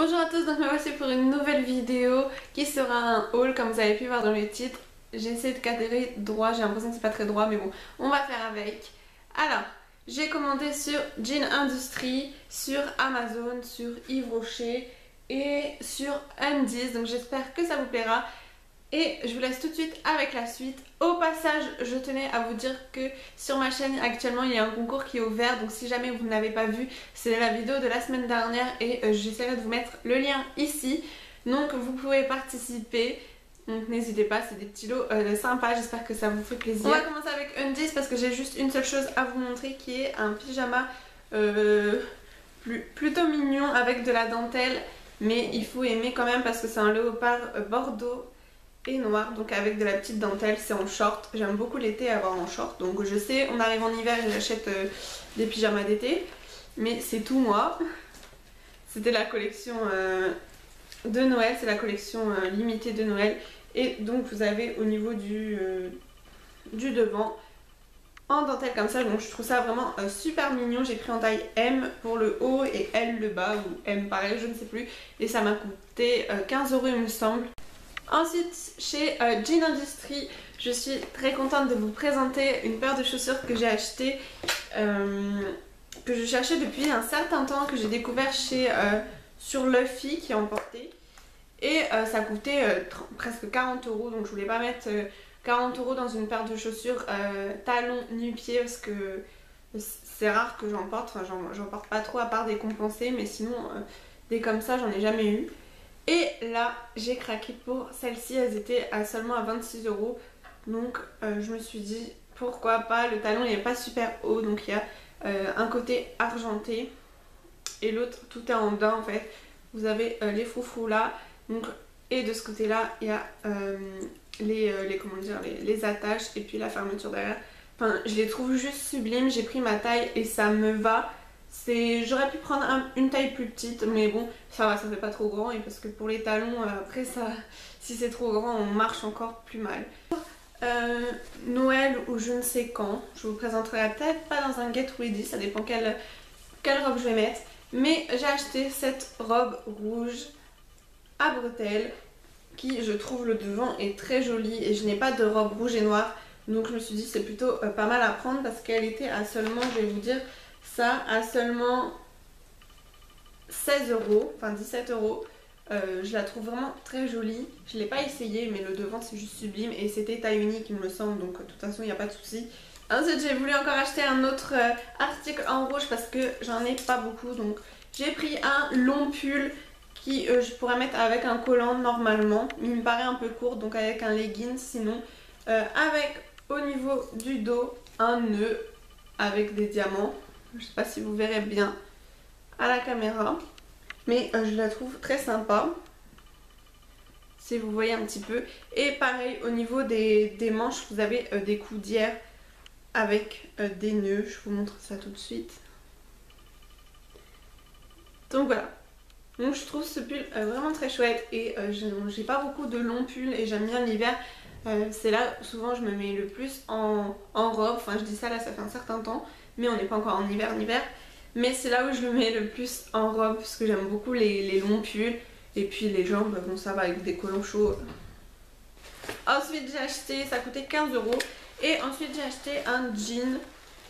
Bonjour à tous, donc me voici pour une nouvelle vidéo qui sera un haul comme vous avez pu voir dans le titre. J'ai essayé de cadrer droit, j'ai l'impression que c'est pas très droit mais bon, on va faire avec. Alors, j'ai commandé sur Jean Industry, sur Amazon, sur Yves Rocher et sur Undies, donc j'espère que ça vous plaira. Et je vous laisse tout de suite avec la suite. Au passage, je tenais à vous dire que sur ma chaîne actuellement il y a un concours qui est ouvert. Donc si jamais vous ne l'avez pas vu, c'est la vidéo de la semaine dernière et j'essaierai de vous mettre le lien ici. Donc vous pouvez participer. Donc n'hésitez pas, c'est des petits lots sympas, j'espère que ça vous fait plaisir. On va commencer avec Undies parce que j'ai juste une seule chose à vous montrer qui est un pyjama plutôt mignon avec de la dentelle. Mais il faut aimer quand même parce que c'est un léopard bordeaux et noir, donc avec de la petite dentelle, c'est en short. J'aime beaucoup l'été avoir en short, donc je sais, on arrive en hiver et j'achète des pyjamas d'été, mais c'est tout moi. C'était la collection de Noël, c'est la collection limitée de Noël, et donc vous avez au niveau du devant en dentelle comme ça, donc je trouve ça vraiment super mignon. J'ai pris en taille M pour le haut et L le bas, ou M pareil, je ne sais plus, et ça m'a coûté 15 € il me semble. Ensuite, chez Jean Industry, je suis très contente de vous présenter une paire de chaussures que j'ai achetée, que je cherchais depuis un certain temps, que j'ai découvert sur Luffy qui est emporté. Et ça coûtait presque 40 €, donc je voulais pas mettre 40 € dans une paire de chaussures talons nu-pieds parce que c'est rare que j'en porte, enfin j'en porte pas trop à part des compensés, mais sinon des comme ça j'en ai jamais eu. Et là j'ai craqué pour celles-ci, elles étaient seulement à 26 €, donc je me suis dit pourquoi pas. Le talon il n'est pas super haut, donc il y a un côté argenté et l'autre tout est en daim en fait. Vous avez les froufrous là, donc, et de ce côté là il y a les attaches et puis la fermeture derrière. Enfin je les trouve juste sublimes, j'ai pris ma taille et ça me va. J'aurais pu prendre une taille plus petite, mais bon, ça va, ça fait pas trop grand. Et parce que pour les talons, après, si c'est trop grand, on marche encore plus mal. Noël ou je ne sais quand, je vous présenterai peut-être pas dans un Get Ready, ça dépend quelle robe je vais mettre. Mais j'ai acheté cette robe rouge à bretelles qui, je trouve, le devant est très joli. Et je n'ai pas de robe rouge et noire, donc je me suis dit c'est plutôt pas mal à prendre parce qu'elle était à seulement, je vais vous dire, ça à seulement 16 €, enfin 17 €. Je la trouve vraiment très jolie. Je ne l'ai pas essayé, mais le devant c'est juste sublime. Et c'était taille unique il me semble, donc de toute façon il n'y a pas de souci. Ensuite j'ai voulu encore acheter un autre article en rouge parce que j'en ai pas beaucoup. Donc j'ai pris un long pull qui je pourrais mettre avec un collant normalement. Il me paraît un peu court, donc avec un legging sinon. Avec au niveau du dos un nœud avec des diamants. Je sais pas si vous verrez bien à la caméra, mais je la trouve très sympa si vous voyez un petit peu. Et pareil au niveau des manches, vous avez des coudières avec des nœuds. Je vous montre ça tout de suite. Donc voilà, donc je trouve ce pull vraiment très chouette. Et j'ai pas beaucoup de longs pulls et j'aime bien l'hiver. C'est là souvent je me mets le plus en robe. Enfin je dis ça là, ça fait un certain temps, mais on n'est pas encore en hiver. Mais c'est là où je me mets le plus en robe parce que j'aime beaucoup les longs pulls. Et puis les jambes, bon ça va avec des collants chauds. Ensuite j'ai acheté, ça coûtait 15 €. Et ensuite j'ai acheté un jean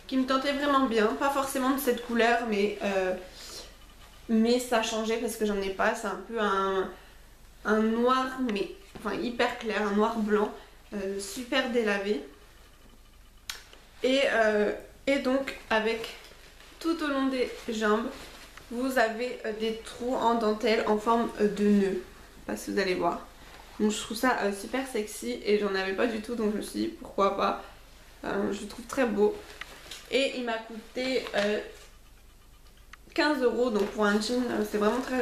qui me tentait vraiment bien. Pas forcément de cette couleur, mais ça changeait parce que j'en ai pas. C'est un peu un noir, mais enfin hyper clair, un noir blanc, super délavé. Et donc avec tout au long des jambes, vous avez des trous en dentelle en forme de nœud. Je sais pas si vous allez voir. Donc je trouve ça super sexy et j'en avais pas du tout, donc je me suis dit pourquoi pas. Je le trouve très beau. Et il m'a coûté 15 €, donc pour un jean c'est vraiment très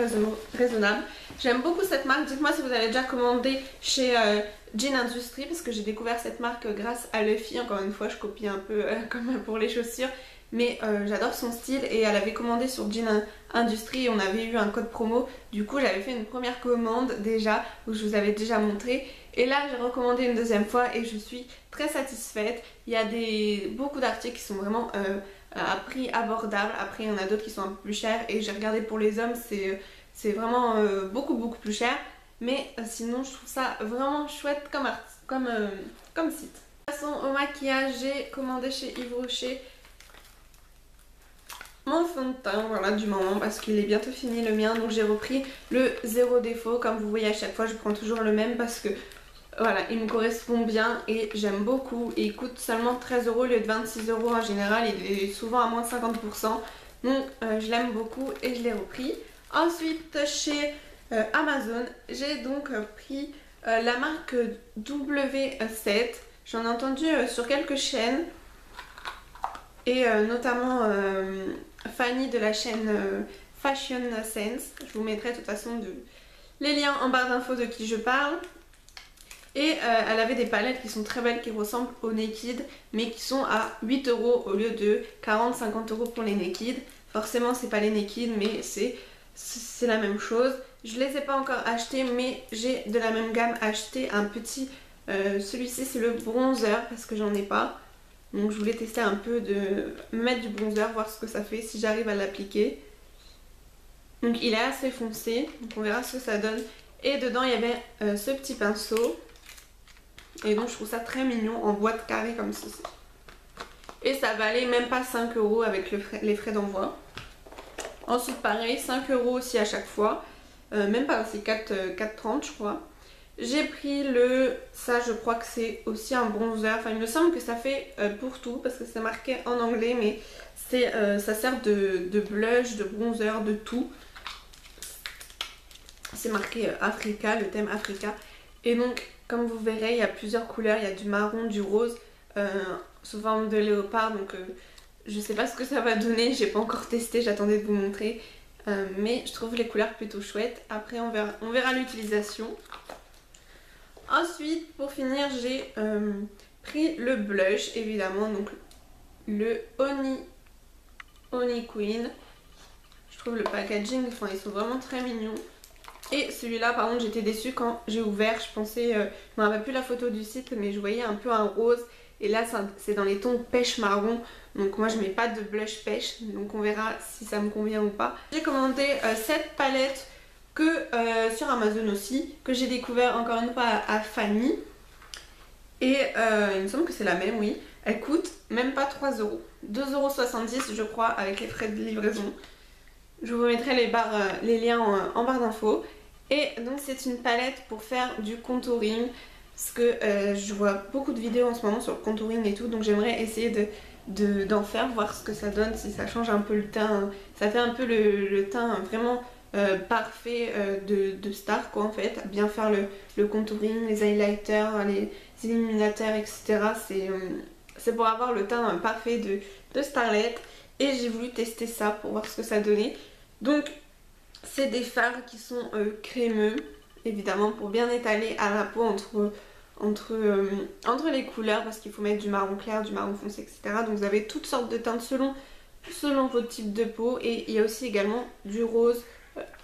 raisonnable. J'aime beaucoup cette marque. Dites-moi si vous avez déjà commandé chez Jean Industry parce que j'ai découvert cette marque grâce à Luffy. Encore une fois je copie un peu comme pour les chaussures, mais j'adore son style. Et elle avait commandé sur Jean Industry et on avait eu un code promo. Du coup j'avais fait une première commande déjà où je vous avais déjà montré. Et là j'ai recommandé une deuxième fois et je suis très satisfaite. Il y a beaucoup d'articles qui sont vraiment à prix abordable. Après il y en a d'autres qui sont un peu plus chers et j'ai regardé pour les hommes, c'est vraiment beaucoup plus cher. Mais sinon je trouve ça vraiment chouette comme site. De toute façon au maquillage j'ai commandé chez Yves Rocher mon fond de teint, voilà, du moment parce qu'il est bientôt fini le mien. Donc j'ai repris le zéro défaut. Comme vous voyez à chaque fois je prends toujours le même parce que voilà, il me correspond bien et j'aime beaucoup. Et il coûte seulement 13 € au lieu de 26 € en général. Il est souvent à moins de 50%. Donc je l'aime beaucoup et je l'ai repris. Ensuite chez Amazon j'ai donc pris la marque W7. J'en ai entendu sur quelques chaînes. Et notamment Fanny de la chaîne Fashion Sense. Je vous mettrai de toute façon les liens en barre d'infos de qui je parle. Et elle avait des palettes qui sont très belles, qui ressemblent aux Naked, mais qui sont à 8 € au lieu de 40-50 € pour les Naked. Forcément c'est pas les Naked, mais c'est la même chose. Je les ai pas encore achetés, mais j'ai de la même gamme acheté un petit, celui-ci c'est le bronzer parce que j'en ai pas. Donc je voulais tester un peu de mettre du bronzer, voir ce que ça fait si j'arrive à l'appliquer. Donc il est assez foncé, donc on verra ce que ça donne. Et dedans il y avait ce petit pinceau. Et donc je trouve ça très mignon en boîte carrée comme ceci. Et ça valait même pas 5 € avec les frais d'envoi. Ensuite pareil, 5 € aussi à chaque fois. Même pas aussi, 4,30 je crois. J'ai pris ça je crois que c'est aussi un bronzer, enfin il me semble que ça fait pour tout parce que c'est marqué en anglais, mais ça sert de blush, de bronzer, de tout. C'est marqué Africa, le thème Africa. Et donc comme vous verrez il y a plusieurs couleurs, il y a du marron, du rose, sous forme de léopard, donc je sais pas ce que ça va donner, j'ai pas encore testé, j'attendais de vous montrer. Mais je trouve les couleurs plutôt chouettes, après on verra l'utilisation. Ensuite, pour finir, j'ai pris le blush, évidemment, donc le Honey Queen. Je trouve le packaging, enfin, ils sont vraiment très mignons. Et celui-là, par contre, j'étais déçue quand j'ai ouvert. Je pensais, je me rappelle plus la photo du site, mais je voyais un peu un rose. Et là, c'est dans les tons pêche marron. Donc moi, je mets pas de blush pêche, donc on verra si ça me convient ou pas. J'ai commandé cette palette sur Amazon aussi, que j'ai découvert encore une fois à Fanny. Et il me semble que c'est la même, oui. Elle coûte même pas 3 €. 2,70 € je crois avec les frais de livraison. Je vous mettrai les liens en barre d'infos. Et donc c'est une palette pour faire du contouring. Parce que je vois beaucoup de vidéos en ce moment sur le contouring et tout. Donc j'aimerais essayer d'en faire, voir ce que ça donne, si ça change un peu le teint. Ça fait un peu le teint vraiment parfait de star quoi en fait. Bien faire le contouring, les highlighters, les illuminateurs etc. C'est pour avoir le teint parfait de starlet. Et j'ai voulu tester ça pour voir ce que ça donnait. Donc c'est des fards qui sont crémeux, évidemment pour bien étaler à la peau entre les couleurs, parce qu'il faut mettre du marron clair, du marron foncé etc. Donc vous avez toutes sortes de teintes selon votre type de peau. Et il y a aussi également du rose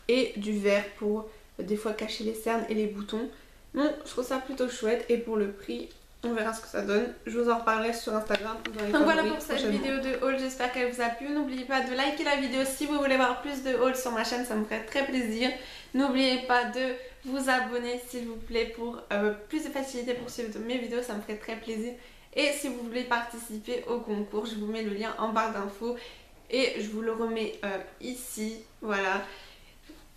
et du vert pour des fois cacher les cernes et les boutons. Donc je trouve ça plutôt chouette et pour le prix on verra ce que ça donne. Je vous en reparlerai sur Instagram. Donc voilà pour cette vidéo de haul, j'espère qu'elle vous a plu. N'oubliez pas de liker la vidéo si vous voulez voir plus de haul sur ma chaîne, ça me ferait très plaisir. N'oubliez pas de vous abonner s'il vous plaît pour plus de facilité pour suivre mes vidéos, ça me ferait très plaisir. Et si vous voulez participer au concours, je vous mets le lien en barre d'infos et je vous le remets ici, voilà.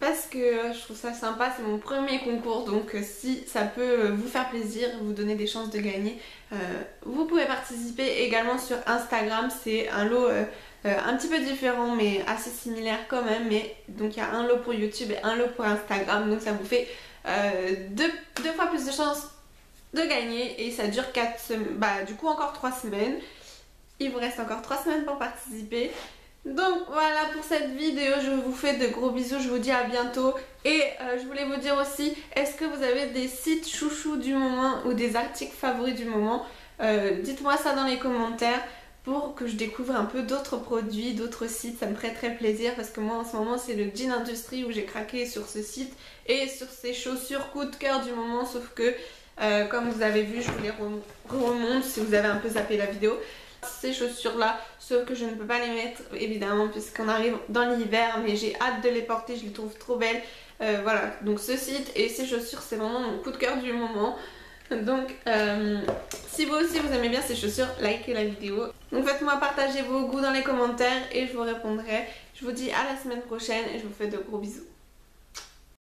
Parce que je trouve ça sympa, c'est mon premier concours, donc si ça peut vous faire plaisir, vous donner des chances de gagner, vous pouvez participer également sur Instagram. C'est un lot un petit peu différent mais assez similaire quand même, mais donc il y a un lot pour YouTube et un lot pour Instagram, donc ça vous fait deux fois plus de chances de gagner et ça dure 4 semaines, bah du coup encore 3 semaines, il vous reste encore 3 semaines pour participer. Donc voilà pour cette vidéo, je vous fais de gros bisous, je vous dis à bientôt. Et je voulais vous dire aussi, est-ce que vous avez des sites chouchous du moment ou des articles favoris du moment? Dites-moi ça dans les commentaires pour que je découvre un peu d'autres produits, d'autres sites, ça me ferait très plaisir. Parce que moi en ce moment c'est le Jean Industry où j'ai craqué sur ce site et sur ces chaussures coup de cœur du moment. Sauf que comme vous avez vu, je vous les remonte si vous avez un peu zappé la vidéo. ces chaussures là, sauf que je ne peux pas les mettre évidemment puisqu'on arrive dans l'hiver, mais j'ai hâte de les porter, je les trouve trop belles. Voilà, donc ce site et ces chaussures c'est vraiment mon coup de cœur du moment. Donc si vous aussi vous aimez bien ces chaussures, likez la vidéo. Donc faites-moi partager vos goûts dans les commentaires et je vous répondrai. Je vous dis à la semaine prochaine et je vous fais de gros bisous.